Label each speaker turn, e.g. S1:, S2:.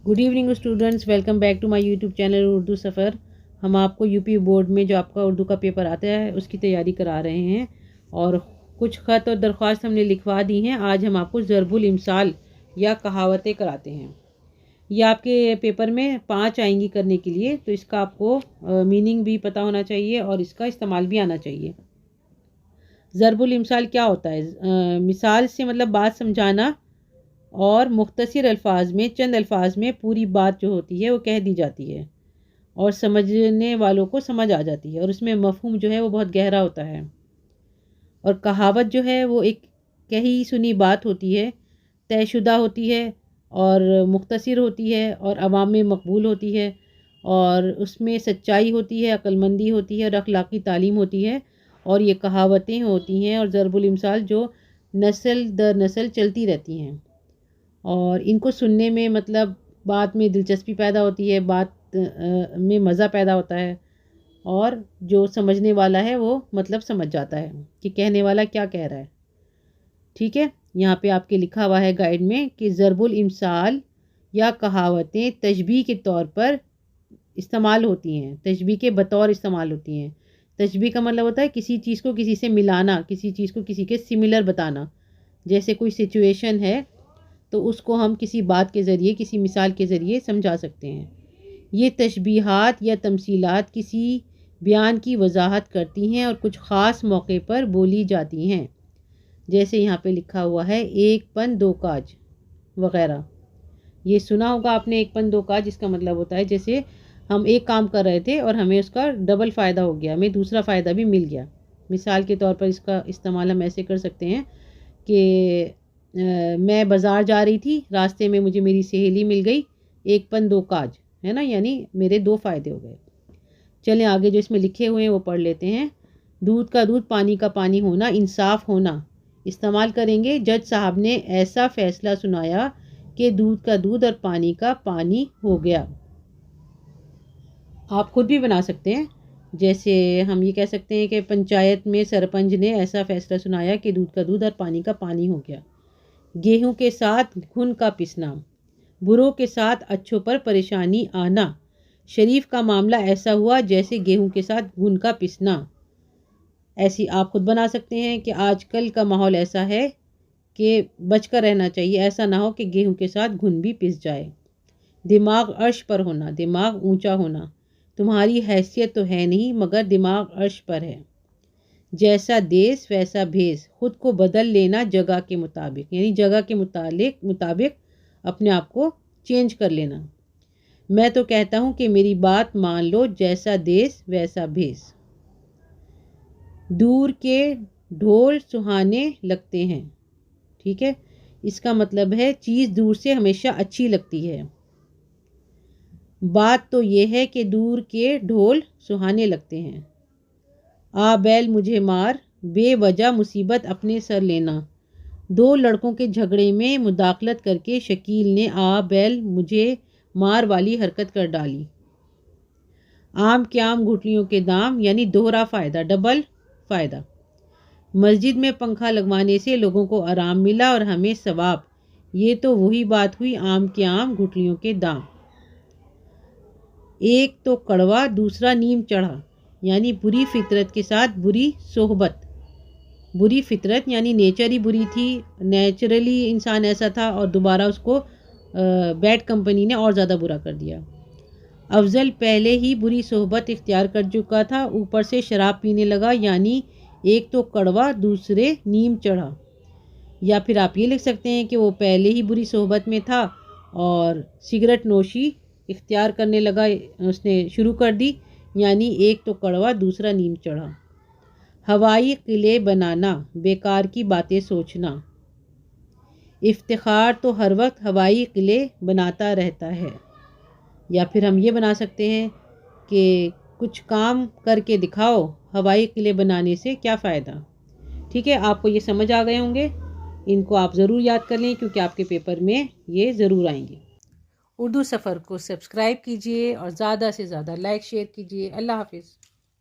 S1: Good evening students, welcome back to my YouTube channel Urdu Safar. हम आपको UP board में जो आपका उर्दू का पेपर आता है उसकी तैयारी करा रहे हैं और कुछ ख़त और दरख्वास्त हमने लिखवा दी हैं। आज हम आपको ज़रबुल इमसाल या कहावतें कराते हैं। ये आपके पेपर में 5 आएंगी करने के लिए, तो इसका आपको मीनिंग भी पता होना चाहिए और इसका इस्तेमाल भी आना चाहिए। ज़रबुल इमसाल क्या होता है? मिसाल से मतलब बात समझाना और मुख्तसर अल्फाज में, चंद अल्फाज में पूरी बात जो होती है वो कह दी जाती है और समझने वालों को समझ आ जाती है और उसमें मफ़हूम जो है वो बहुत गहरा होता है। और कहावत जो है वो एक कही सुनी बात होती है, तयशुदा होती है और मुख्तसर होती है और अवाम में मकबूल होती है और उसमें सच्चाई होती है, अक्लमंदी होती है और अखलाकी तालीम होती है। और ये कहावतें होती हैं और ज़रबुल इमसाल जो नस्ल दर नस्ल चलती रहती हैं और इनको सुनने में मतलब बात में दिलचस्पी पैदा होती है, बात में मज़ा पैदा होता है और जो समझने वाला है वो मतलब समझ जाता है कि कहने वाला क्या कह रहा है। ठीक है, यहाँ पे आपके लिखा हुआ है गाइड में कि ज़रबुल इमसाल या कहावतें तशबीह के तौर पर इस्तेमाल होती हैं, तशबीह के बतौर इस्तेमाल होती हैं। तशबीह का मतलब होता है किसी चीज़ को किसी से मिलाना, किसी चीज़ को किसी के सिमिलर बताना। जैसे कोई सिचुएशन है तो उसको हम किसी बात के ज़रिए, किसी मिसाल के ज़रिए समझा सकते हैं। ये तशबीहात या तमसीलात किसी बयान की वजाहत करती हैं और कुछ ख़ास मौके पर बोली जाती हैं। जैसे यहाँ पे लिखा हुआ है एक पन दो काज वग़ैरह। ये सुना होगा आपने, एक पन दो काज। इसका मतलब होता है जैसे हम एक काम कर रहे थे और हमें उसका डबल फ़ायदा हो गया, हमें दूसरा फ़ायदा भी मिल गया। मिसाल के तौर पर इसका इस्तेमाल हम ऐसे कर सकते हैं कि मैं बाज़ार जा रही थी, रास्ते में मुझे मेरी सहेली मिल गई, एक पन दो काज, है ना, यानी मेरे 2 फ़ायदे हो गए। चलें आगे जो इसमें लिखे हुए हैं वो पढ़ लेते हैं। दूध का दूध, पानी का पानी होना, इंसाफ होना। इस्तेमाल करेंगे जज साहब ने ऐसा फ़ैसला सुनाया कि दूध का दूध और पानी का पानी हो गया। आप खुद भी बना सकते हैं। जैसे हम ये कह सकते हैं कि पंचायत में सरपंच ने ऐसा फ़ैसला सुनाया कि दूध का दूध और पानी का पानी हो गया। गेहूं के साथ घुन का पिसना, बुरों के साथ अच्छों पर परेशानी आना। शरीफ का मामला ऐसा हुआ जैसे गेहूं के साथ घुन का पिसना। ऐसी आप खुद बना सकते हैं कि आजकल का माहौल ऐसा है कि बचकर रहना चाहिए, ऐसा ना हो कि गेहूं के साथ घुन भी पिस जाए। दिमाग अर्श पर होना, दिमाग ऊंचा होना। तुम्हारी हैसियत तो है नहीं मगर दिमाग अर्श पर है। जैसा देश वैसा भेस, खुद को बदल लेना जगह के मुताबिक, यानी जगह के मुताबिक अपने आप को चेंज कर लेना। मैं तो कहता हूँ कि मेरी बात मान लो, जैसा देश वैसा भेस। दूर के ढोल सुहाने लगते हैं। ठीक है, इसका मतलब है चीज़ दूर से हमेशा अच्छी लगती है। बात तो ये है कि दूर के ढोल सुहाने लगते हैं। आ बैल मुझे मार, बेवजह मुसीबत अपने सर लेना। 2 लड़कों के झगड़े में मुदाखलत करके शकील ने आ बैल मुझे मार वाली हरकत कर डाली। आम के आम घुटलियों के दाम, यानी दोहरा फ़ायदा, डबल फ़ायदा। मस्जिद में पंखा लगवाने से लोगों को आराम मिला और हमें सवाब। ये तो वही बात हुई, आम के आम घुटलियों के दाम। एक तो कड़वा दूसरा नीम चढ़ा, यानी बुरी फितरत के साथ बुरी सोहबत। बुरी फितरत यानी नेचर ही बुरी थी, नेचुरली इंसान ऐसा था और दोबारा उसको बैड कंपनी ने और ज़्यादा बुरा कर दिया। अफजल पहले ही बुरी सोहबत इख्तियार कर चुका था, ऊपर से शराब पीने लगा, यानी एक तो कड़वा दूसरे नीम चढ़ा। या फिर आप ये लिख सकते हैं कि वो पहले ही बुरी सोहबत में था और सिगरेट नोशी इख्तियार करने लगा, उसने शुरू कर दी, यानी एक तो कड़वा दूसरा नीम चढ़ा। हवाई किले बनाना, बेकार की बातें सोचना। इफ्तिखार तो हर वक्त हवाई किले बनाता रहता है। या फिर हम ये बना सकते हैं कि कुछ काम करके दिखाओ, हवाई किले बनाने से क्या फ़ायदा। ठीक है, आपको ये समझ आ गए होंगे। इनको आप ज़रूर याद कर लें क्योंकि आपके पेपर में ये ज़रूर आएंगे। उर्दू सफ़र को सब्सक्राइब कीजिए और ज़्यादा से ज़्यादा लाइक शेयर कीजिए। अल्लाह हाफिज़।